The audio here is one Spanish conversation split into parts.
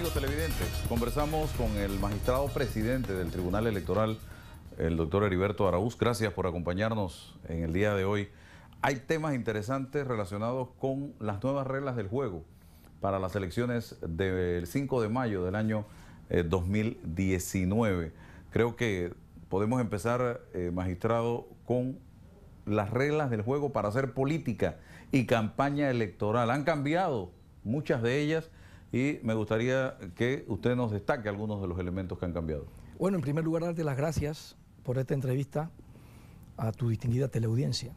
amigos televidentes? Conversamos con el magistrado presidente del Tribunal Electoral, el doctor Heriberto Araúz. Gracias por acompañarnos en el día de hoy. Hay temas interesantes relacionados con las nuevas reglas del juego para las elecciones del 5 de mayo del año 2019. Creo que podemos empezar, magistrado, con las reglas del juego para hacer política y campaña electoral. Han cambiado muchas de ellas y me gustaría que usted nos destaque algunos de los elementos que han cambiado. Bueno, en primer lugar, darte las gracias por esta entrevista a tu distinguida teleaudiencia.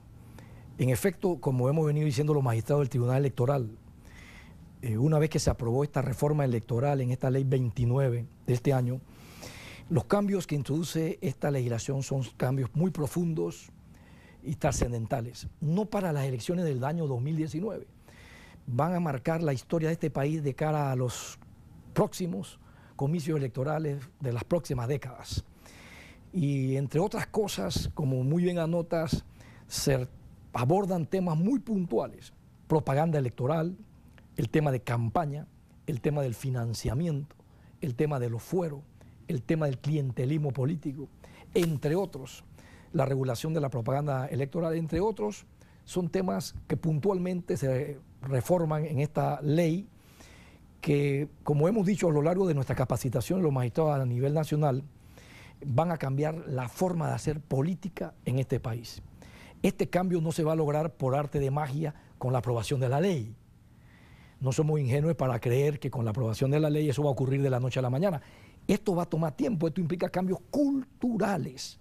En efecto, como hemos venido diciendo los magistrados del Tribunal Electoral, una vez que se aprobó esta reforma electoral en esta ley 29 de este año, los cambios que introduce esta legislación son cambios muy profundos y trascendentales, no para las elecciones del año 2019. Van a marcar la historia de este país de cara a los próximos comicios electorales de las próximas décadas. Y entre otras cosas, como muy bien anotas, se abordan temas muy puntuales: propaganda electoral, el tema de campaña, el tema del financiamiento, el tema de los fueros, el tema del clientelismo político, entre otros, la regulación de la propaganda electoral, entre otros. Son temas que puntualmente se reforman en esta ley que, como hemos dicho a lo largo de nuestra capacitación, los magistrados a nivel nacional van a cambiar la forma de hacer política en este país. Este cambio no se va a lograr por arte de magia con la aprobación de la ley. No somos ingenuos para creer que con la aprobación de la ley eso va a ocurrir de la noche a la mañana. Esto va a tomar tiempo, esto implica cambios culturales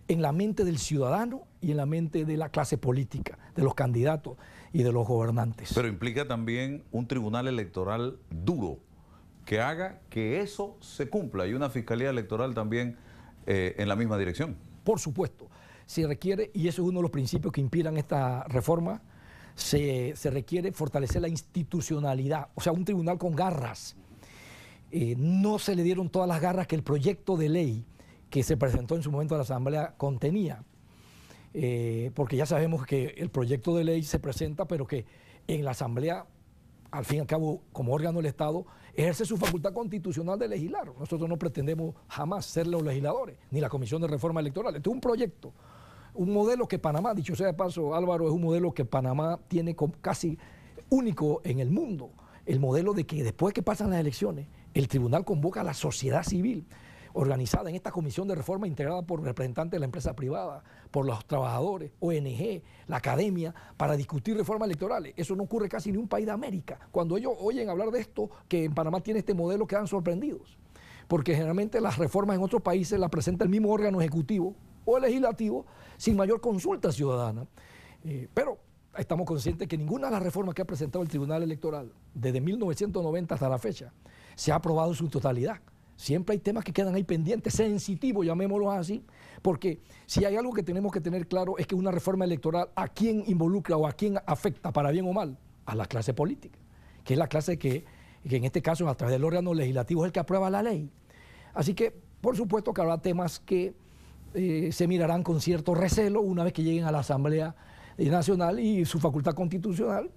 en la mente del ciudadano y en la mente de la clase política, de los candidatos y de los gobernantes. Pero implica también un tribunal electoral duro, que haga que eso se cumpla, y una fiscalía electoral también en la misma dirección. Por supuesto, se requiere, y eso es uno de los principios que inspiran esta reforma, se requiere fortalecer la institucionalidad, o sea, un tribunal con garras. No se le dieron todas las garras que el proyecto de ley que se presentó en su momento a la Asamblea contenía, porque ya sabemos que el proyecto de ley se presenta, pero que en la Asamblea, al fin y al cabo, como órgano del Estado, ejerce su facultad constitucional de legislar. Nosotros no pretendemos jamás ser los legisladores, ni la Comisión de Reforma Electoral. Este es un proyecto, un modelo que Panamá, dicho sea de paso, Álvaro, es un modelo que Panamá tiene casi único en el mundo. El modelo de que después que pasan las elecciones, el tribunal convoca a la sociedad civil, organizada en esta comisión de reforma integrada por representantes de la empresa privada, por los trabajadores, ONG, la academia, para discutir reformas electorales. Eso no ocurre casi en ningún país de América. Cuando ellos oyen hablar de esto, que en Panamá tiene este modelo, quedan sorprendidos, porque generalmente las reformas en otros países las presenta el mismo órgano ejecutivo o el legislativo sin mayor consulta ciudadana. Pero estamos conscientes que ninguna de las reformas que ha presentado el Tribunal Electoral desde 1990 hasta la fecha se ha aprobado en su totalidad. Siempre hay temas que quedan ahí pendientes, sensitivos, llamémoslos así, porque si hay algo que tenemos que tener claro es que una reforma electoral, ¿a quién involucra o a quién afecta, para bien o mal? A la clase política, que es la clase que en este caso, a través del órgano legislativo, es el que aprueba la ley. Así que, por supuesto que habrá temas que se mirarán con cierto recelo una vez que lleguen a la Asamblea Nacional, y su facultad constitucional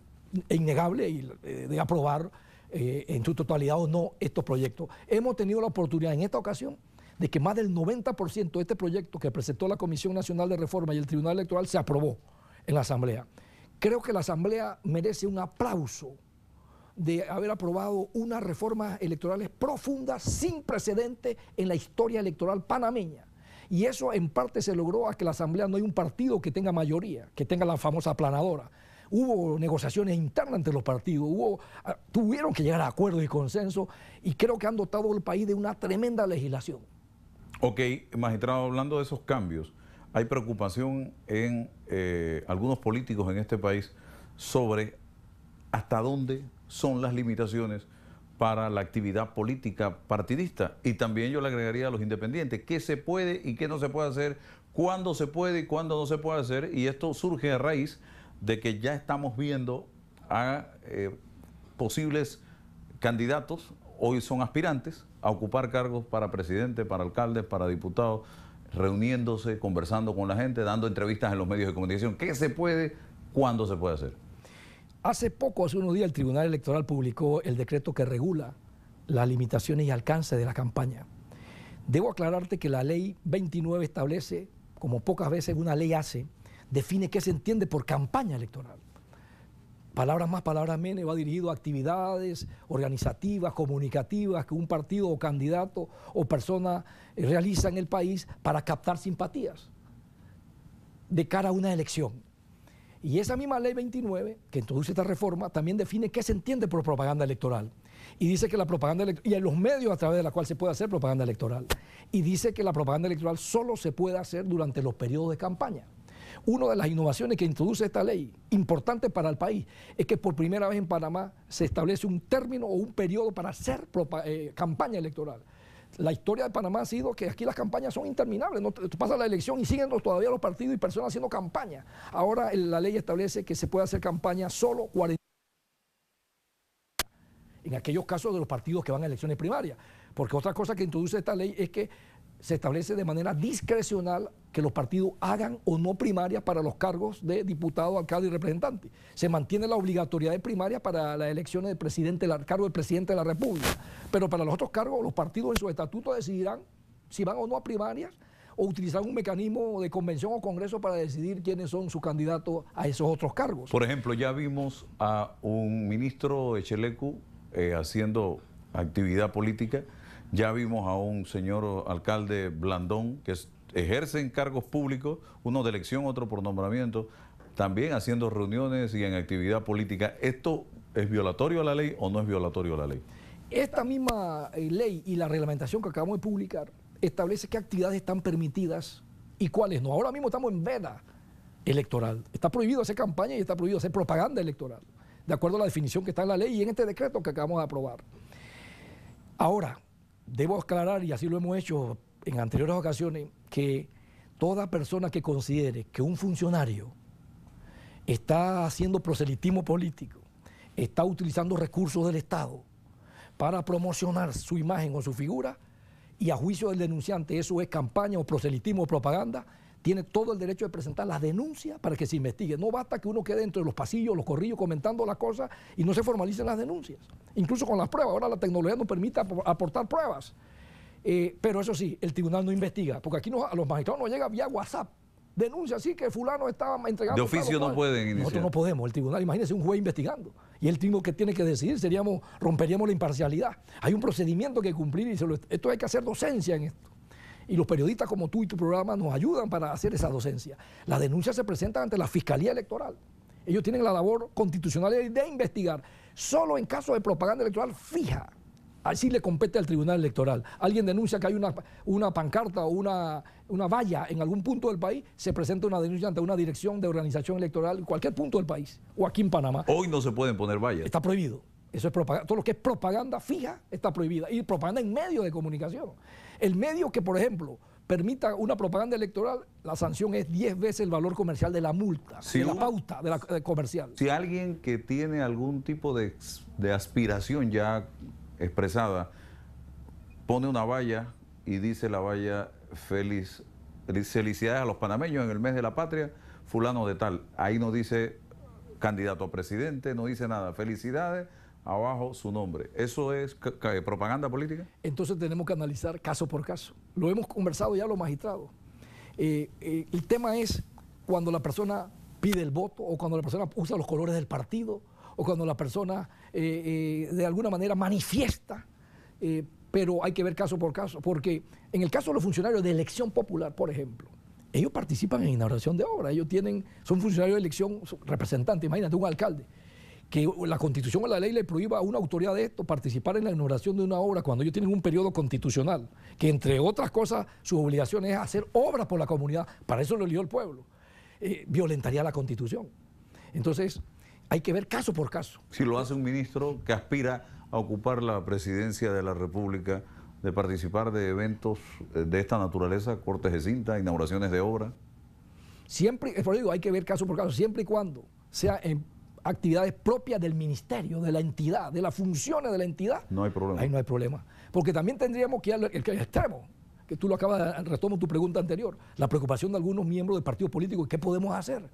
es innegable de aprobar en su totalidad o no estos proyectos. Hemos tenido la oportunidad en esta ocasión de que más del 90% de este proyecto que presentó la Comisión Nacional de Reforma y el Tribunal Electoral se aprobó en la Asamblea. Creo que la Asamblea merece un aplauso de haber aprobado unas reformas electorales profundas, sin precedentes en la historia electoral panameña. Y eso en parte se logró a que la Asamblea no hay un partido que tenga mayoría, que tenga la famosa aplanadora. Hubo negociaciones internas entre los partidos, tuvieron que llegar a acuerdos y consensos, y creo que han dotado al país de una tremenda legislación. Ok, magistrado, hablando de esos cambios, hay preocupación en algunos políticos en este país sobre hasta dónde son las limitaciones para la actividad política partidista, y también yo le agregaría a los independientes, qué se puede y qué no se puede hacer, cuándo se puede y cuándo no se puede hacer, y esto surge a raíz de que ya estamos viendo a posibles candidatos, hoy son aspirantes, a ocupar cargos para presidente, para alcaldes, para diputados, reuniéndose, conversando con la gente, dando entrevistas en los medios de comunicación. ¿Qué se puede? ¿Cuándo se puede hacer? Hace unos días, el Tribunal Electoral publicó el decreto que regula las limitaciones y alcance de la campaña. Debo aclararte que la ley 29 establece, como pocas veces una ley hace, define qué se entiende por campaña electoral. Palabras más, palabras menos, va dirigido a actividades organizativas, comunicativas que un partido o candidato o persona realiza en el país para captar simpatías de cara a una elección. Y esa misma ley 29, que introduce esta reforma, también define qué se entiende por propaganda electoral. Y dice que la propaganda electoral, y en los medios a través de la cual se puede hacer propaganda electoral. Y dice que la propaganda electoral solo se puede hacer durante los periodos de campaña. Una de las innovaciones que introduce esta ley, importante para el país, es que por primera vez en Panamá se establece un término o un periodo para hacer campaña electoral. La historia de Panamá ha sido que aquí las campañas son interminables, ¿no? Tú pasas la elección y siguen todavía los partidos y personas haciendo campaña. Ahora la ley establece que se puede hacer campaña solo 40 en aquellos casos de los partidos que van a elecciones primarias. Porque otra cosa que introduce esta ley es que se establece de manera discrecional que los partidos hagan o no primarias para los cargos de diputado, alcalde y representante. Se mantiene la obligatoriedad de primarias para las elecciones del presidente, el cargo del presidente de la República. Pero para los otros cargos, los partidos en su estatuto decidirán si van o no a primarias o utilizar un mecanismo de convención o congreso para decidir quiénes son sus candidatos a esos otros cargos. Por ejemplo, ya vimos a un ministro de Chelecu haciendo actividad política. Ya vimos a un señor alcalde Blandón que ejerce cargos públicos, uno de elección, otro por nombramiento, también haciendo reuniones y en actividad política. ¿Esto es violatorio a la ley o no es violatorio a la ley? Esta misma ley y la reglamentación que acabamos de publicar establece qué actividades están permitidas y cuáles no. Ahora mismo estamos en veda electoral. Está prohibido hacer campaña y está prohibido hacer propaganda electoral, de acuerdo a la definición que está en la ley y en este decreto que acabamos de aprobar. Ahora, debo aclarar, y así lo hemos hecho en anteriores ocasiones, que toda persona que considere que un funcionario está haciendo proselitismo político, está utilizando recursos del Estado para promocionar su imagen o su figura, y a juicio del denunciante eso es campaña o proselitismo o propaganda, tiene todo el derecho de presentar la denuncia para que se investigue. No basta que uno quede dentro de los pasillos, los corrillos, comentando las cosas y no se formalicen las denuncias. Incluso con las pruebas. Ahora la tecnología nos permite aportar pruebas. Pero eso sí, el tribunal no investiga, porque aquí a los magistrados nos llega vía WhatsApp. Denuncia así que fulano estaba entregando... De oficio no pueden iniciar. Nosotros no podemos. El tribunal, imagínese un juez investigando. Y el tribunal que tiene que decidir, romperíamos la imparcialidad. Hay un procedimiento que cumplir y esto hay que hacer docencia en esto. Y los periodistas como tú y tu programa nos ayudan para hacer esa docencia. Las denuncias se presentan ante la Fiscalía Electoral. Ellos tienen la labor constitucional de investigar. Solo en caso de propaganda electoral fija, así le compete al Tribunal Electoral. Alguien denuncia que hay una pancarta o una valla en algún punto del país, se presenta una denuncia ante una dirección de organización electoral en cualquier punto del país, o aquí en Panamá. Hoy no se pueden poner vallas. Está prohibido. Eso es propaganda. Todo lo que es propaganda fija está prohibida. Y propaganda en medios de comunicación. El medio que, por ejemplo, permita una propaganda electoral, la sanción es 10 veces el valor comercial de la multa, de la pauta comercial. Si alguien que tiene algún tipo de aspiración ya expresada pone una valla y dice la valla felicidades a los panameños en el mes de la patria, fulano de tal, ahí no dice candidato a presidente, no dice nada, felicidades, abajo su nombre. ¿Eso es propaganda política? Entonces tenemos que analizar caso por caso. Lo hemos conversado ya los magistrados. El tema es cuando la persona pide el voto o cuando la persona usa los colores del partido o cuando la persona de alguna manera manifiesta, pero hay que ver caso por caso, porque en el caso de los funcionarios de elección popular, por ejemplo, ellos participan en inauguración de obra, son funcionarios de elección, representantes, imagínate un alcalde, que la Constitución o la ley le prohíba a una autoridad de esto participar en la inauguración de una obra cuando ellos tienen un periodo constitucional, que entre otras cosas su obligación es hacer obras por la comunidad, para eso lo eligió el pueblo, violentaría la Constitución. Entonces, hay que ver caso por caso. Si lo hace un ministro que aspira a ocupar la presidencia de la República, de participar de eventos de esta naturaleza, cortes de cinta, inauguraciones de obra. Siempre, por digo, hay que ver caso por caso, siempre y cuando sea en actividades propias del ministerio, de la entidad, de las funciones de la entidad. No hay problema. Ahí no hay problema. Porque también tendríamos que ir al extremo, que tú lo acabas de retomo tu pregunta anterior, la preocupación de algunos miembros del partido político, ¿qué podemos hacer?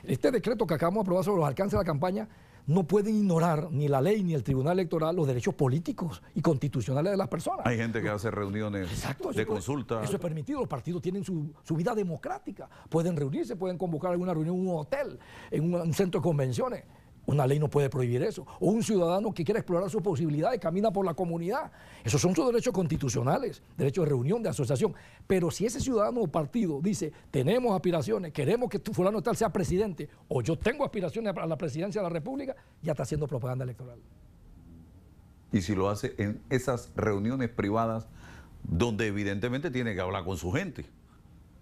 Este decreto que acabamos de aprobar sobre los alcances de la campaña no pueden ignorar ni la ley ni el Tribunal Electoral los derechos políticos y constitucionales de las personas. Hay gente que hace reuniones de consulta. Eso es permitido, los partidos tienen su vida democrática, pueden reunirse, pueden convocar alguna reunión en un hotel, en un centro de convenciones. Una ley no puede prohibir eso. O un ciudadano que quiera explorar sus posibilidades, camina por la comunidad. Esos son sus derechos constitucionales, derechos de reunión, de asociación. Pero si ese ciudadano o partido dice, tenemos aspiraciones, queremos que fulano tal sea presidente, o yo tengo aspiraciones a la presidencia de la República, ya está haciendo propaganda electoral. Y si lo hace en esas reuniones privadas, donde evidentemente tiene que hablar con su gente,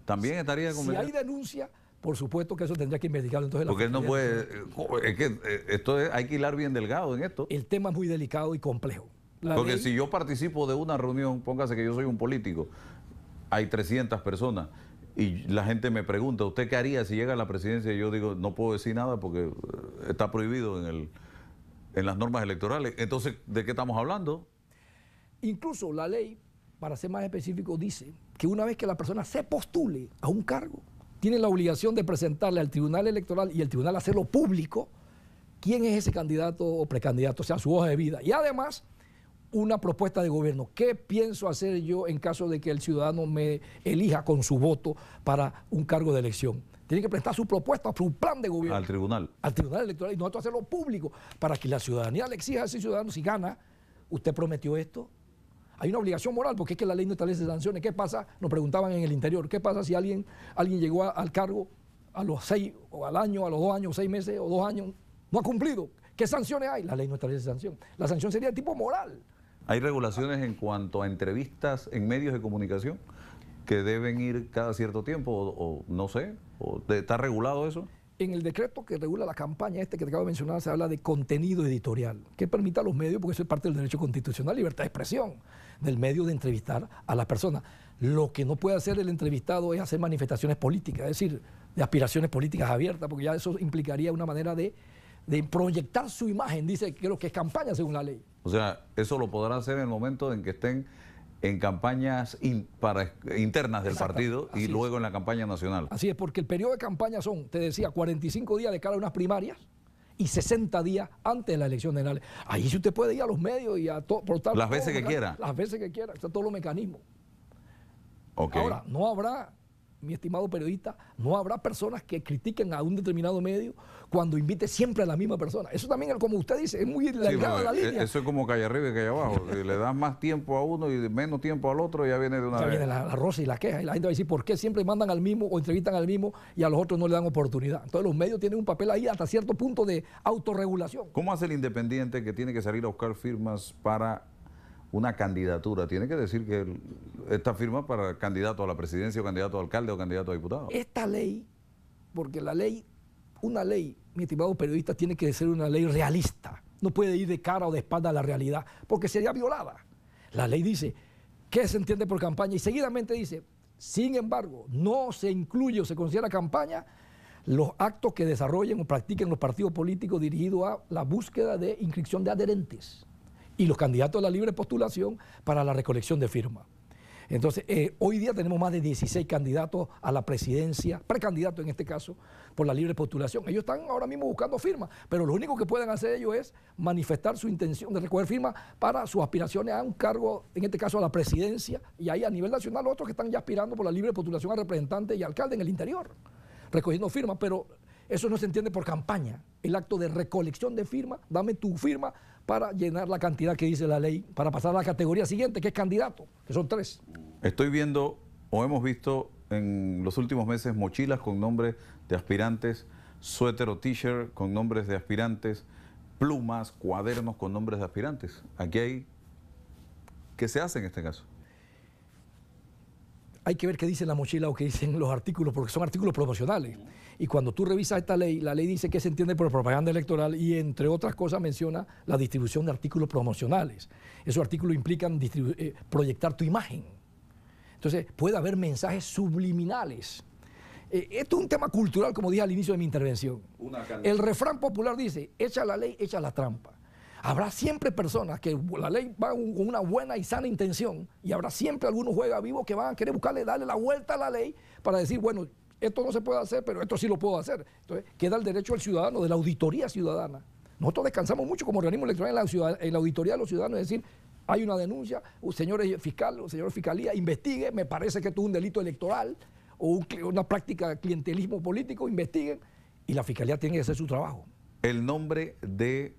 también estaría Si hay denuncia, por supuesto que eso tendría que investigarlo. Entonces, porque él no puede, es que hay que hilar bien delgado en esto. El tema es muy delicado y complejo. Porque si yo participo de una reunión, póngase que yo soy un político, hay 300 personas y la gente me pregunta, ¿usted qué haría si llega a la presidencia? Y yo digo, no puedo decir nada porque está prohibido en las normas electorales. Entonces, ¿de qué estamos hablando? Incluso la ley, para ser más específico, dice que una vez que la persona se postule a un cargo, tiene la obligación de presentarle al Tribunal Electoral y el Tribunal hacerlo público quién es ese candidato o precandidato, o sea, su hoja de vida. Y además, una propuesta de gobierno. ¿Qué pienso hacer yo en caso de que el ciudadano me elija con su voto para un cargo de elección? Tiene que presentar su propuesta, su plan de gobierno. Al tribunal. Al Tribunal Electoral y nosotros hacerlo público para que la ciudadanía le exija a ese ciudadano, si gana, usted prometió esto. Hay una obligación moral porque es que la ley no establece sanciones. ¿Qué pasa? Nos preguntaban en el interior. ¿Qué pasa si alguien llegó al cargo a los 6 o al año, a los 2 años, 6 meses o 2 años, no ha cumplido? ¿Qué sanciones hay? La ley no establece sanción. La sanción sería de tipo moral. ¿Hay regulaciones en cuanto a entrevistas en medios de comunicación que deben ir cada cierto tiempo o no sé? ¿Está regulado eso? En el decreto que regula la campaña que te acabo de mencionar se habla de contenido editorial, que permita a los medios, porque eso es parte del derecho constitucional, libertad de expresión del medio de entrevistar a las personas. Lo que no puede hacer el entrevistado es hacer manifestaciones políticas, es decir, de aspiraciones políticas abiertas, porque ya eso implicaría una manera de proyectar su imagen, dice que lo que es campaña según la ley. O sea, eso lo podrán hacer en el momento en que estén en campañas internas del partido y luego en la campaña nacional. Así es, porque el periodo de campaña son, te decía, 45 días de cara a unas primarias y 60 días antes de la elección general. Ahí sí usted puede ir a los medios y a todo. Las veces que quiera. Las veces que quiera, están todos los mecanismos. Okay. Ahora, no habrá, mi estimado periodista, no habrá personas que critiquen a un determinado medio cuando invite siempre a la misma persona. Eso también, como usted dice, es muy delgada la línea. Eso es como calle arriba y calle abajo. Si le das más tiempo a uno y menos tiempo al otro, ya viene de una vez. Viene la rosa y la queja. Y la gente va a decir, ¿por qué siempre mandan al mismo o entrevistan al mismo y a los otros no le dan oportunidad? Entonces los medios tienen un papel ahí hasta cierto punto de autorregulación. ¿Cómo hace el independiente que tiene que salir a buscar firmas para una candidatura? Tiene que decir que esta firma para candidato a la presidencia o candidato a alcalde o candidato a diputado. Esta ley, porque una ley, mi estimado periodista, tiene que ser una ley realista. No puede ir de cara o de espalda a la realidad, porque sería violada. La ley dice, ¿qué se entiende por campaña? Y seguidamente dice, sin embargo, no se incluye o se considera campaña los actos que desarrollen o practiquen los partidos políticos dirigidos a la búsqueda de inscripción de adherentes y los candidatos a la libre postulación para la recolección de firmas. Entonces, hoy día tenemos más de 16 candidatos a la presidencia, precandidatos en este caso, por la libre postulación. Ellos están ahora mismo buscando firmas, pero lo único que pueden hacer ellos es manifestar su intención de recoger firmas para sus aspiraciones a un cargo, en este caso a la presidencia, y ahí a nivel nacional otros que están ya aspirando por la libre postulación a representantes y alcalde en el interior, recogiendo firmas, pero eso no se entiende por campaña. El acto de recolección de firmas, dame tu firma para llenar la cantidad que dice la ley, para pasar a la categoría siguiente, que es candidato, que son 3. Estoy viendo, o hemos visto en los últimos meses, mochilas con nombres de aspirantes, suéter o t-shirt con nombres de aspirantes, plumas, cuadernos con nombres de aspirantes. Aquí hay... ¿Qué se hace en este caso? Hay que ver qué dice la mochila o qué dicen los artículos, porque son artículos promocionales. Y cuando tú revisas esta ley, la ley dice que se entiende por propaganda electoral y, entre otras cosas, menciona la distribución de artículos promocionales. Esos artículos implican proyectar tu imagen. Entonces, puede haber mensajes subliminales. Esto es un tema cultural, como dije al inicio de mi intervención. El refrán popular dice, echa la ley, echa la trampa. Habrá siempre personas que la ley va con una buena y sana intención y habrá siempre algunos juega vivos que van a querer darle la vuelta a la ley para decir, bueno, esto no se puede hacer, pero esto sí lo puedo hacer. Entonces, queda el derecho al ciudadano de la auditoría ciudadana. nosotros descansamos mucho como organismo electoral en la auditoría de los ciudadanos, es decir, hay una denuncia, señores fiscal o señor fiscalía, investigue, me parece que esto es un delito electoral o una práctica de clientelismo político, investiguen, y la fiscalía tiene que hacer su trabajo. El nombre de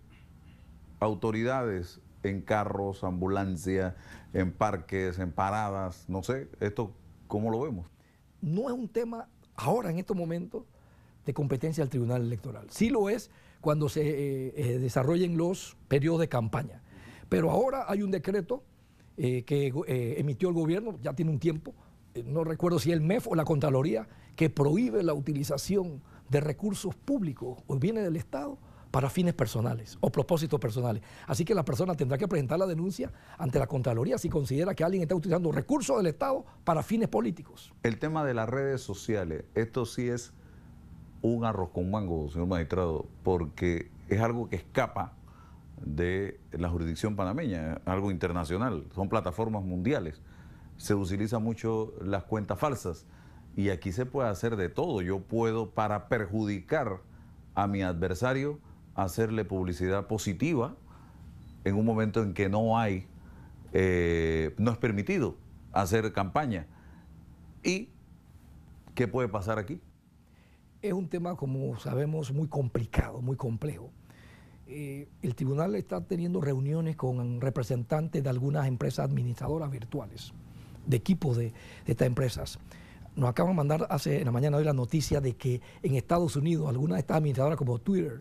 autoridades en carros, ambulancias, en parques, en paradas, no sé, esto, ¿cómo lo vemos? No es un tema ahora, en estos momentos, de competencia del Tribunal Electoral. Sí lo es cuando se desarrollen los periodos de campaña. Pero ahora hay un decreto que emitió el gobierno, ya tiene un tiempo, no recuerdo si el MEF o la Contraloría, que prohíbe la utilización de recursos públicos o bienes del Estado para fines personales o propósitos personales. Así que la persona tendrá que presentar la denuncia ante la Contraloría si considera que alguien está utilizando recursos del Estado para fines políticos. El tema de las redes sociales, esto sí es un arroz con mango, señor magistrado, porque es algo que escapa de la jurisdicción panameña, algo internacional, son plataformas mundiales. Se utilizan mucho las cuentas falsas y aquí se puede hacer de todo. Yo puedo, para perjudicar a mi adversario, hacerle publicidad positiva en un momento en que no hay, no es permitido hacer campaña. ¿Y qué puede pasar aquí? Es un tema, como sabemos, muy complicado, muy complejo. El tribunal está teniendo reuniones con representantes de algunas empresas administradoras virtuales, de equipos de estas empresas. Nos acaban de mandar en la mañana de hoy la noticia de que en Estados Unidos algunas de estas administradoras como Twitter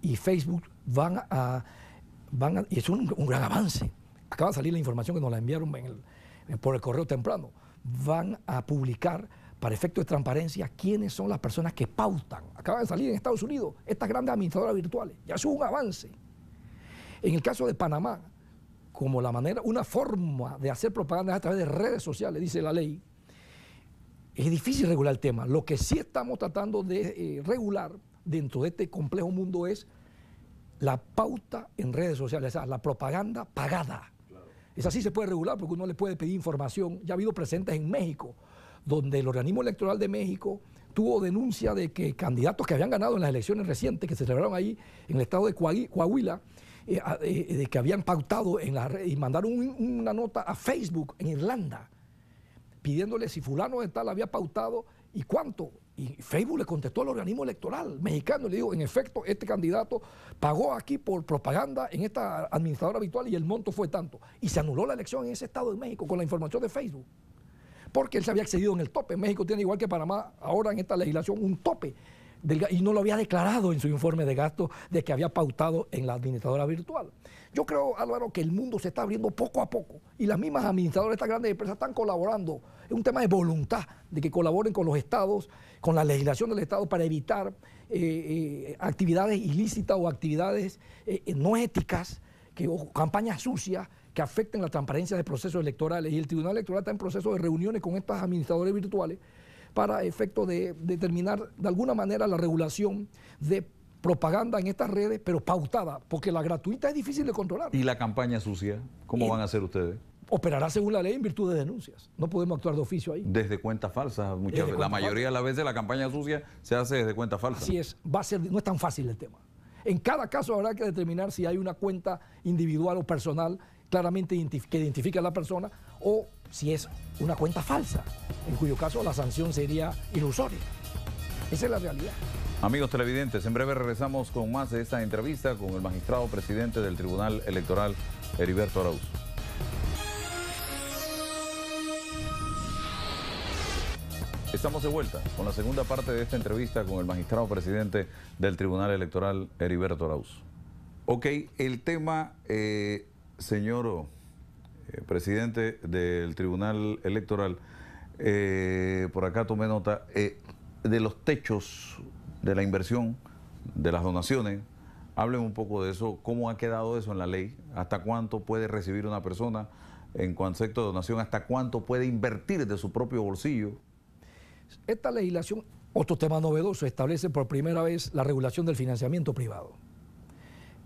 y Facebook y es un gran avance. Acaba de salir la información que nos la enviaron por el correo temprano. Van a publicar para efectos de transparencia quiénes son las personas que pautan. Acaba de salir en Estados Unidos estas grandes administradoras virtuales. Ya es un avance. En el caso de Panamá, como una forma de hacer propaganda a través de redes sociales, dice la ley, es difícil regular el tema. Lo que sí estamos tratando de regular dentro de este complejo mundo es la pauta en redes sociales, o sea, la propaganda pagada. Claro. Esa sí se puede regular porque uno le puede pedir información. Ya ha habido presentes en México, donde el organismo electoral de México tuvo denuncia de que candidatos que habían ganado en las elecciones recientes que se celebraron ahí en el estado de Coahuila, de que habían pautado en la red y mandaron una nota a Facebook en Irlanda pidiéndole si fulano de tal había pautado y cuánto. Y Facebook le contestó al organismo electoral mexicano y le dijo, en efecto, este candidato pagó aquí por propaganda en esta administradora virtual y el monto fue tanto. Y se anuló la elección en ese estado de México con la información de Facebook, porque él se había excedido en el tope. México tiene, igual que Panamá, ahora en esta legislación un tope y no lo había declarado en su informe de gasto de que había pautado en la administradora virtual. Yo creo, Álvaro, que el mundo se está abriendo poco a poco y las mismas administradoras de estas grandes empresas están colaborando. Es un tema de voluntad, de que colaboren con los estados, con la legislación del estado para evitar actividades ilícitas o actividades no éticas, o campañas sucias que afecten la transparencia de procesos electorales. Y el Tribunal Electoral está en proceso de reuniones con estas administradores virtuales para efecto de determinar de alguna manera la regulación de propaganda en estas redes, pero pautada, porque la gratuita es difícil de controlar. ¿Y la campaña sucia? ¿Cómo van a hacer ustedes? Operará según la ley en virtud de denuncias. No podemos actuar de oficio ahí. Desde cuentas falsas, muchas veces. La mayoría de las veces la campaña sucia se hace desde cuentas falsas. Así es, no es tan fácil el tema. En cada caso habrá que determinar si hay una cuenta individual o personal claramente que identifica a la persona o si es una cuenta falsa, en cuyo caso la sanción sería ilusoria. Esa es la realidad. Amigos televidentes, en breve regresamos con más de esta entrevista con el magistrado presidente del Tribunal Electoral, Heriberto Arauz. Estamos de vuelta con la segunda parte de esta entrevista con el magistrado presidente del Tribunal Electoral, Heriberto Arauz. Ok, el tema, señor presidente del Tribunal Electoral, por acá tomé nota, de los techos de la inversión, de las donaciones. Hablen un poco de eso, cómo ha quedado eso en la ley, hasta cuánto puede recibir una persona en concepto de donación, hasta cuánto puede invertir de su propio bolsillo. Esta legislación, otro tema novedoso, establece por primera vez la regulación del financiamiento privado.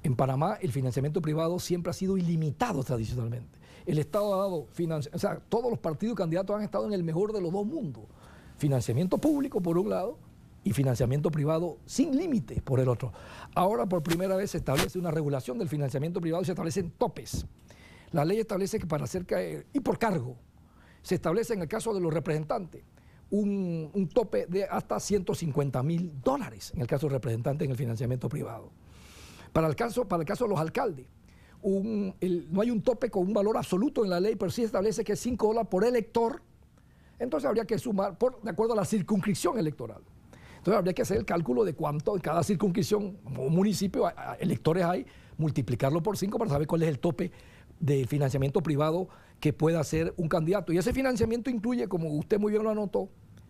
En Panamá el financiamiento privado siempre ha sido ilimitado tradicionalmente. El Estado ha dado financiamiento, o sea, todos los partidos candidatos han estado en el mejor de los dos mundos. Financiamiento público por un lado y financiamiento privado sin límite por el otro. Ahora por primera vez se establece una regulación del financiamiento privado y se establecen topes. La ley establece que para hacer y por cargo, se establece en el caso de los representantes un tope de hasta $150.000 en el caso de representantes en el financiamiento privado. Para el caso de los alcaldes, no hay un tope con un valor absoluto en la ley, pero sí establece que es $5 por elector. Entonces habría que sumar de acuerdo a la circunscripción electoral. Entonces habría que hacer el cálculo de cuánto en cada circunscripción o municipio electores hay, multiplicarlo por 5 para saber cuál es el tope de financiamiento privado que pueda hacer un candidato. Y ese financiamiento incluye, como usted muy bien lo anotó,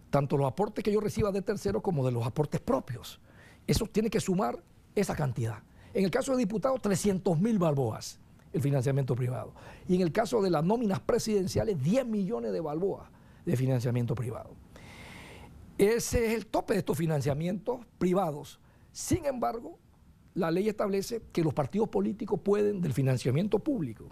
tanto los aportes que yo reciba de terceros como de los aportes propios. Eso tiene que sumar esa cantidad. En el caso de diputados, 300.000 balboas, el financiamiento privado. Y en el caso de las nóminas presidenciales, 10 millones de balboas de financiamiento privado. Ese es el tope de estos financiamientos privados. Sin embargo, la ley establece que los partidos políticos pueden, del financiamiento público,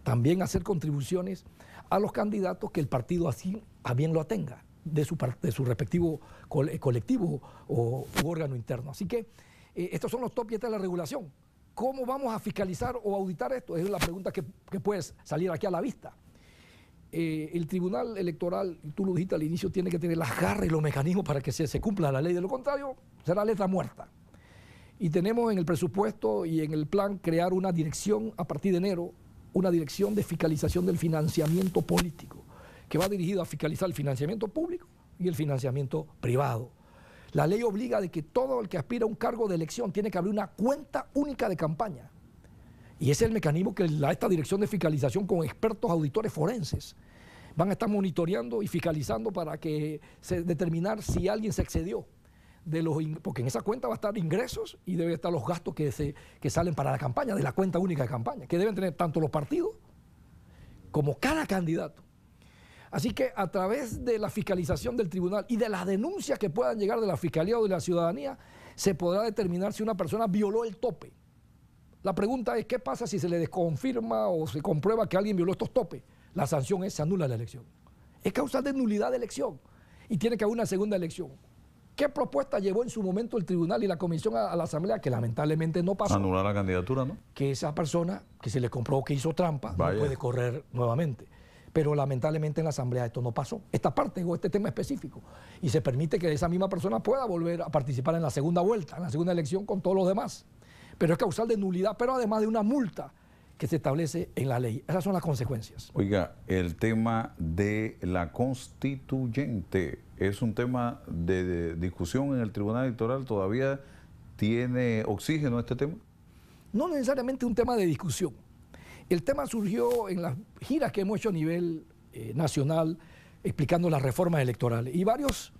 también hacer contribuciones a los candidatos que el partido así a bien lo tenga, de su respectivo colectivo o órgano interno. Así que estos son los topes y esta es la regulación. ¿Cómo vamos a fiscalizar o auditar esto? Es la pregunta que puede salir aquí a la vista. El Tribunal Electoral, tú lo dijiste al inicio, tiene que tener las garras y los mecanismos para que se cumpla la ley. De lo contrario, será letra muerta. Y tenemos en el presupuesto y en el plan crear una dirección a partir de enero, una dirección de fiscalización del financiamiento político, que va dirigido a fiscalizar el financiamiento público y el financiamiento privado. La ley obliga de que todo el que aspira a un cargo de elección tiene que abrir una cuenta única de campaña. Y ese es el mecanismo que esta dirección de fiscalización con expertos auditores forenses van a estar monitoreando y fiscalizando para que determinar si alguien se excedió porque en esa cuenta va a estar ingresos y deben estar los gastos que salen para la campaña, de la cuenta única de campaña, que deben tener tanto los partidos como cada candidato. Así que a través de la fiscalización del tribunal y de las denuncias que puedan llegar de la Fiscalía o de la ciudadanía, se podrá determinar si una persona violó el tope. La pregunta es, ¿qué pasa si se le desconfirma o se comprueba que alguien violó estos topes? La sanción es, se anula la elección. Es causal de nulidad de elección y tiene que haber una segunda elección. ¿Qué propuesta llevó en su momento el tribunal y la comisión a la asamblea? Que lamentablemente no pasó. Anular la candidatura, ¿no? Que esa persona que se le comprobó que hizo trampa no puede correr nuevamente. Pero lamentablemente en la asamblea esto no pasó. Esta parte o este tema específico. Y se permite que esa misma persona pueda volver a participar en la segunda vuelta, en la segunda elección con todos los demás. Pero es causal de nulidad, pero además de una multa que se establece en la ley. Esas son las consecuencias. Oiga, el tema de la constituyente es un tema de discusión en el Tribunal Electoral. ¿Todavía tiene oxígeno este tema? No necesariamente un tema de discusión. El tema surgió en las giras que hemos hecho a nivel nacional explicando las reformas electorales. Y varios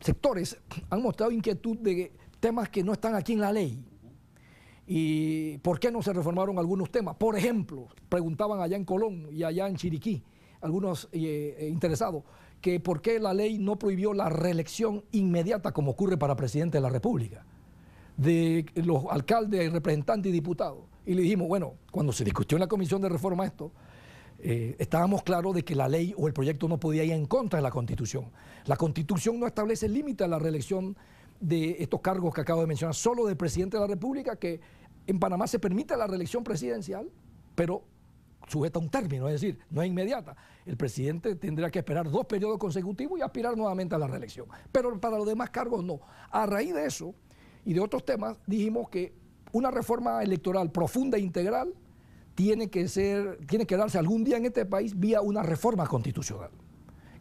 sectores han mostrado inquietud de temas que no están aquí en la ley. ¿Y por qué no se reformaron algunos temas? Por ejemplo, preguntaban allá en Colón y allá en Chiriquí, algunos interesados, que por qué la ley no prohibió la reelección inmediata como ocurre para presidente de la República, de los alcaldes, representantes y diputados. Y le dijimos, bueno, cuando se discutió en la Comisión de Reforma esto, estábamos claros de que la ley o el proyecto no podía ir en contra de la Constitución. La Constitución no establece límite a la reelección de estos cargos que acabo de mencionar, solo del presidente de la República, que en Panamá se permite la reelección presidencial, pero sujeta a un término, es decir, no es inmediata. El presidente tendrá que esperar 2 periodos consecutivos y aspirar nuevamente a la reelección. Pero para los demás cargos no. A raíz de eso y de otros temas, dijimos que una reforma electoral profunda e integral tiene que darse algún día en este país vía una reforma constitucional.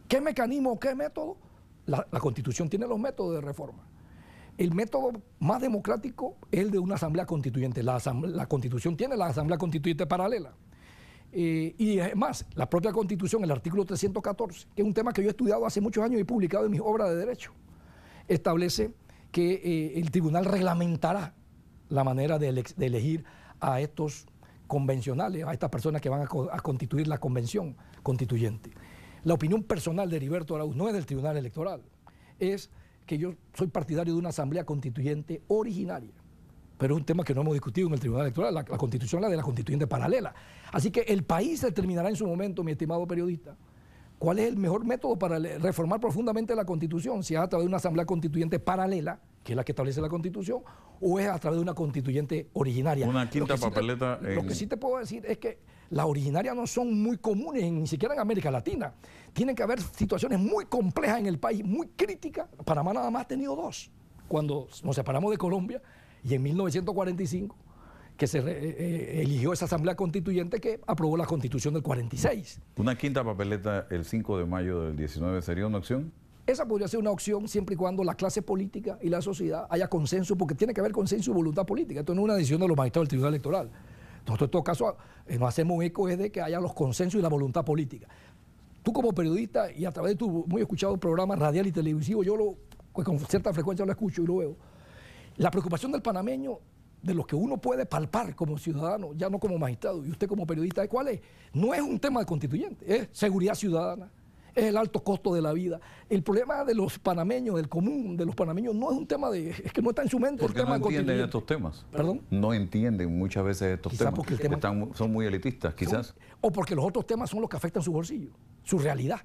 ¿Qué mecanismo, qué método? La Constitución tiene los métodos de reforma. El método más democrático es el de una asamblea constituyente. La Constitución tiene la asamblea constituyente paralela. Y además, la propia Constitución, el artículo 314, que es un tema que yo he estudiado hace muchos años y publicado en mis obras de derecho, establece que el tribunal reglamentará la manera de elegir a estos convencionales, a estas personas que van a constituir la convención constituyente. La opinión personal de Heriberto Araúz no es del Tribunal Electoral, es que yo soy partidario de una asamblea constituyente originaria, pero es un tema que no hemos discutido en el Tribunal Electoral. La Constitución es la de la constituyente paralela. Así que el país determinará en su momento, mi estimado periodista, ¿Cuál es el mejor método para reformar profundamente la Constitución? Si es a través de una asamblea constituyente paralela, que es la que establece la Constitución, o es a través de una constituyente originaria. Una quinta papeleta. Lo que sí te puedo decir es que las originarias no son muy comunes, ni siquiera en América Latina. Tienen que haber situaciones muy complejas en el país, muy críticas. Panamá nada más ha tenido 2. Cuando nos separamos de Colombia y en 1945, que se eligió esa asamblea constituyente que aprobó la Constitución del 46. ¿Una quinta papeleta el 5 de mayo del 19 sería una opción? Esa podría ser una opción siempre y cuando la clase política y la sociedad haya consenso, porque tiene que haber consenso y voluntad política. Esto no es una decisión de los magistrados del Tribunal Electoral. Nosotros en todo caso nos hacemos eco de que haya los consensos y la voluntad política. Tú como periodista y a través de tu muy escuchado programa radial y televisivo, pues con cierta frecuencia lo escucho y lo veo. La preocupación del panameño, de los que uno puede palpar como ciudadano, ya no como magistrado, y usted como periodista, ¿cuál es? No es un tema de constituyente, es seguridad ciudadana, es el alto costo de la vida. El problema de los panameños, del común de los panameños, no es un tema es que no está en su mente. Porque no entienden estos temas. ¿Perdón? No entienden muchas veces estos Quizás temas. Porque el tema son muy elitistas, quizás. O porque los otros temas son los que afectan su bolsillo, su realidad.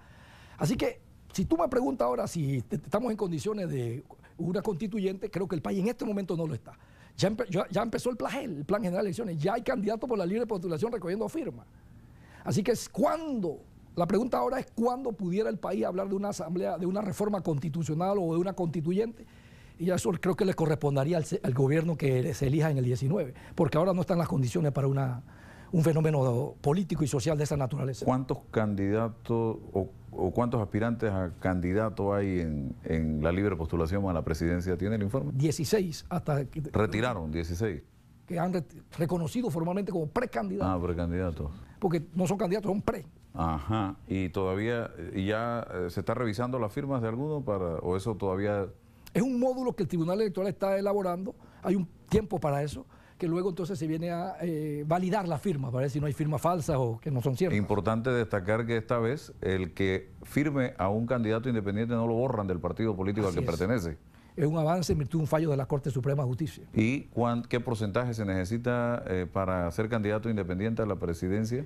Así que, si tú me preguntas ahora si estamos en condiciones de una constituyente, creo que el país en este momento no lo está. Ya empezó el PLAGEL, el Plan General de Elecciones, ya hay candidatos por la libre postulación recogiendo firmas. Así que la pregunta ahora es cuándo pudiera el país hablar de una asamblea, de una reforma constitucional o de una constituyente, y eso creo que le correspondería al gobierno que se elija en el 19, porque ahora no están las condiciones para un fenómeno político y social de esa naturaleza. ¿Cuántos candidatos o cuántos aspirantes a candidato hay en la libre postulación a la presidencia? ¿Tiene el informe? 16 hasta... Retiraron 16. Que han reconocido formalmente como precandidatos. Ah, precandidatos. Porque no son candidatos, son pre. Ajá. ¿Y todavía ya se está revisando las firmas de alguno o eso todavía...? Es un módulo que el Tribunal Electoral está elaborando. Hay un tiempo para eso, que luego entonces se viene a validar las firmas, para ver si no hay firmas falsas o que no son ciertas. Importante destacar que esta vez el que firme a un candidato independiente no lo borran del partido político al que pertenece. Es un avance en virtud de un fallo de la Corte Suprema de Justicia. ¿Y qué porcentaje se necesita para ser candidato independiente a la presidencia?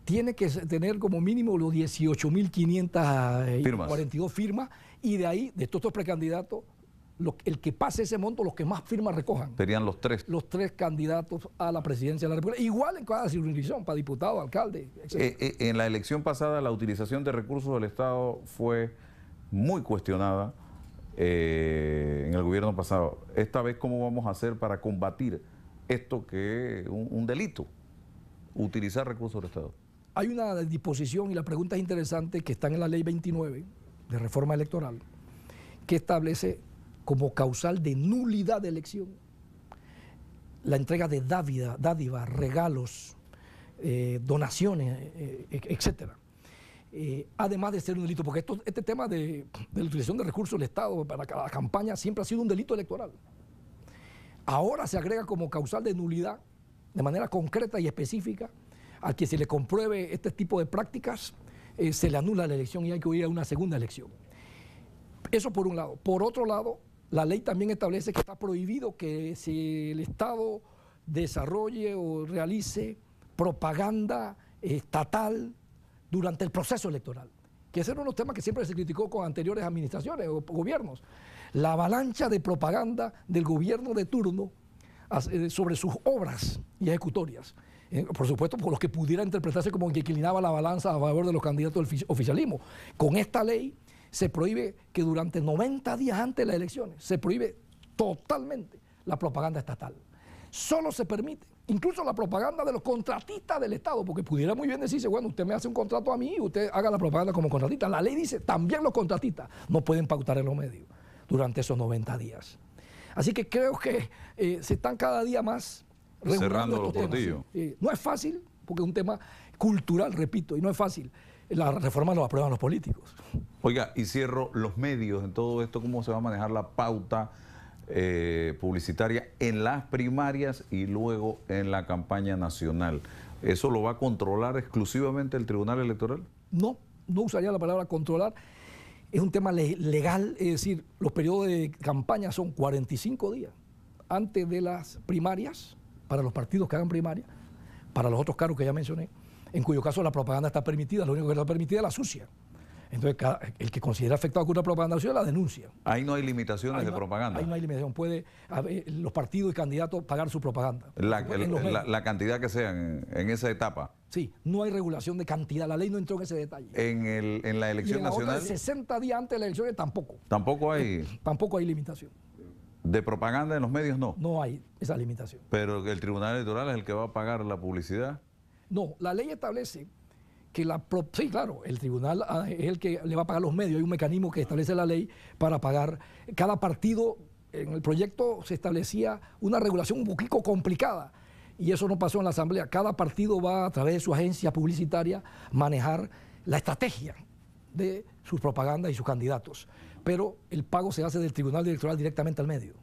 Tiene que tener como mínimo los 18.542 firmas, y de ahí, de estos 2 precandidatos, el que pase ese monto, los que más firmas recojan. Serían los 3. Los 3 candidatos a la presidencia de la República. Igual en cada circunscripción, para diputado, alcalde, etc. En la elección pasada, la utilización de recursos del Estado fue muy cuestionada en el gobierno pasado. Esta vez, ¿cómo vamos a hacer para combatir esto que es un delito? Utilizar recursos del Estado. Hay una disposición, y la pregunta es interesante, que está en la Ley 29 de reforma electoral, que establece como causal de nulidad de elección la entrega de dádivas, regalos, donaciones, etcétera. Además de ser un delito, porque este tema de la utilización de recursos del Estado para la campaña siempre ha sido un delito electoral. Ahora se agrega como causal de nulidad, de manera concreta y específica, al que se le compruebe este tipo de prácticas, se le anula la elección y hay que ir a una segunda elección. Eso por un lado. Por otro lado, la ley también establece que está prohibido que si el Estado desarrolle o realice propaganda estatal durante el proceso electoral, que ese era uno de los temas que siempre se criticó con anteriores administraciones o gobiernos. La avalancha de propaganda del gobierno de turno sobre sus obras y ejecutorias. Por supuesto, por lo que pudiera interpretarse como que inclinaba la balanza a favor de los candidatos del oficialismo. Con esta ley se prohíbe que durante 90 días antes de las elecciones se prohíbe totalmente la propaganda estatal. Solo se permite, incluso la propaganda de los contratistas del Estado, porque pudiera muy bien decirse, bueno, usted me hace un contrato a mí y usted haga la propaganda como contratista. La ley dice, también los contratistas no pueden pautar en los medios durante esos 90 días. Así que creo que se están cada día más cerrando los portillos. No es fácil, porque es un tema cultural, repito, y no es fácil. La reforma lo aprueban los políticos. Oiga, y cierro, los medios en todo esto, ¿cómo se va a manejar la pauta publicitaria en las primarias y luego en la campaña nacional? ¿Eso lo va a controlar exclusivamente el Tribunal Electoral? No usaría la palabra controlar. Es un tema legal, es decir, los periodos de campaña son 45 días antes de las primarias, para los partidos que hagan primaria, para los otros cargos que ya mencioné, en cuyo caso la propaganda está permitida, lo único que no está permitida es la sucia. Entonces, el que considera afectado con una propaganda sucia la denuncia. Ahí no hay limitaciones de propaganda. Ahí no hay limitación. Puede los partidos y candidatos pagar su propaganda. La cantidad que sean en esa etapa. Sí, no hay regulación de cantidad. La ley no entró en ese detalle. En la elección nacional. 60 días antes de las elecciones tampoco. Tampoco hay. Tampoco hay limitación. De propaganda en los medios no. No hay esa limitación. Pero el Tribunal Electoral es el que va a pagar la publicidad. No, la ley establece que sí, claro, el tribunal es el que le va a pagar los medios. Hay un mecanismo que establece la ley para pagar. Cada partido, en el proyecto se establecía una regulación un poquito complicada y eso no pasó en la Asamblea. Cada partido va a través de su agencia publicitaria manejar la estrategia de sus propagandas y sus candidatos. Pero el pago se hace del Tribunal Electoral directamente al medio.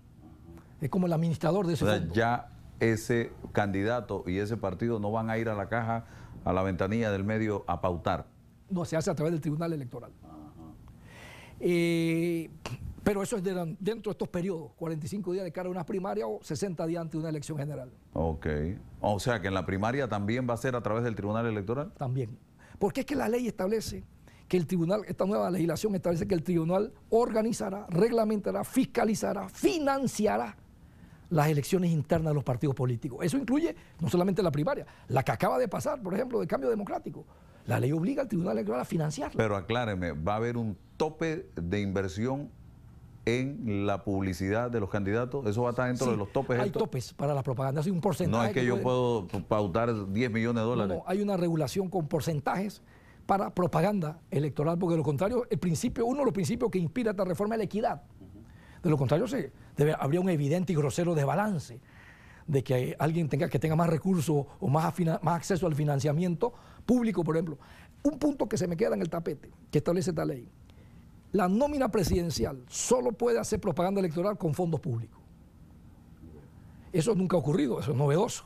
Es como el administrador de ese fondo. Ya ese candidato y ese partido no van a ir a la caja, a la ventanilla del medio a pautar. No, se hace a través del Tribunal Electoral. Pero eso es dentro de estos periodos, 45 días de cara a una primaria o 60 días antes de una elección general. Ok. O sea que en la primaria también va a ser a través del Tribunal Electoral. También. Porque es que la ley establece que el tribunal, esta nueva legislación establece que el tribunal organizará, reglamentará, fiscalizará, financiará las elecciones internas de los partidos políticos. Eso incluye no solamente la primaria, la que acaba de pasar, por ejemplo, de Cambio Democrático. La ley obliga al Tribunal Electoral a financiarla. Pero acláreme, ¿va a haber un tope de inversión en la publicidad de los candidatos? ¿Eso va a estar dentro de los topes? Hay topes para la propaganda, hay un porcentaje. No es que yo puedo pautar 10 millones de dólares. No, hay una regulación con porcentajes para propaganda electoral, porque de lo contrario, uno de los principios que inspira esta reforma es la equidad. De lo contrario, habría un evidente y grosero desbalance de que alguien que tenga más recursos o más acceso al financiamiento público, por ejemplo. Un punto que se me queda en el tapete, que establece esta ley: la nómina presidencial solo puede hacer propaganda electoral con fondos públicos. Eso nunca ha ocurrido, eso es novedoso.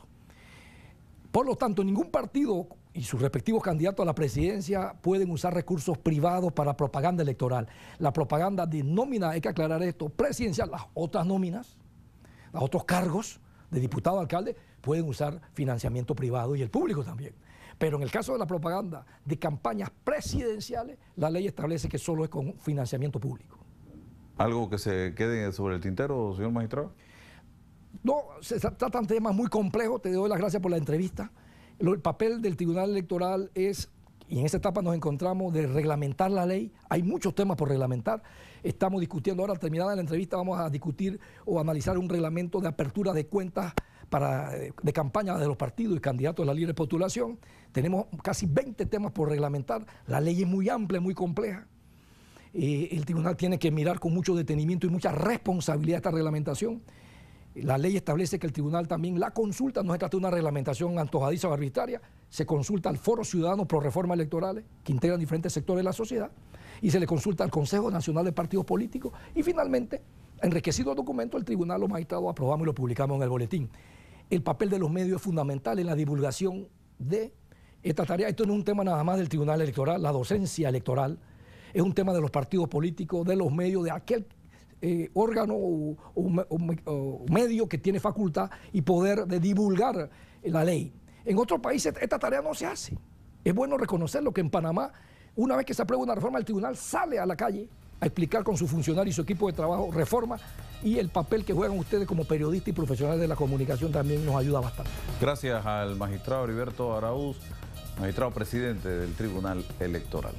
Por lo tanto, ningún partido y sus respectivos candidatos a la presidencia pueden usar recursos privados para propaganda electoral. La propaganda de nómina, hay que aclarar esto, presidencial, las otras nóminas, los otros cargos de diputado, alcalde, pueden usar financiamiento privado y el público también. Pero en el caso de la propaganda de campañas presidenciales, la ley establece que solo es con financiamiento público. ¿Algo que se quede sobre el tintero, señor magistrado? No, se tratan temas muy complejos. Te doy las gracias por la entrevista. El papel del Tribunal Electoral es, y en esta etapa nos encontramos, de reglamentar la ley. Hay muchos temas por reglamentar. Estamos discutiendo ahora, terminada la entrevista, vamos a discutir o analizar un reglamento de apertura de cuentas de campaña de los partidos y candidatos de la libre postulación. Tenemos casi 20 temas por reglamentar. La ley es muy amplia, muy compleja. El tribunal tiene que mirar con mucho detenimiento y mucha responsabilidad esta reglamentación. La ley establece que el tribunal también la consulta, no se trata de una reglamentación antojadiza o arbitraria, se consulta al Foro Ciudadano Pro Reformas Electorales, que integran diferentes sectores de la sociedad, y se le consulta al Consejo Nacional de Partidos Políticos, y finalmente, enriquecido el documento, el tribunal, los magistrados, aprobamos y lo publicamos en el boletín. El papel de los medios es fundamental en la divulgación de esta tarea. Esto no es un tema nada más del Tribunal Electoral, la docencia electoral, es un tema de los partidos políticos, de los medios, de aquel órgano o medio que tiene facultad y poder de divulgar la ley. En otros países esta tarea no se hace. Es bueno reconocerlo, que en Panamá, una vez que se aprueba una reforma, el tribunal sale a la calle a explicar con su funcionario y su equipo de trabajo reforma, y el papel que juegan ustedes como periodistas y profesionales de la comunicación también nos ayuda bastante. Gracias al magistrado Heriberto Araúz, magistrado presidente del Tribunal Electoral.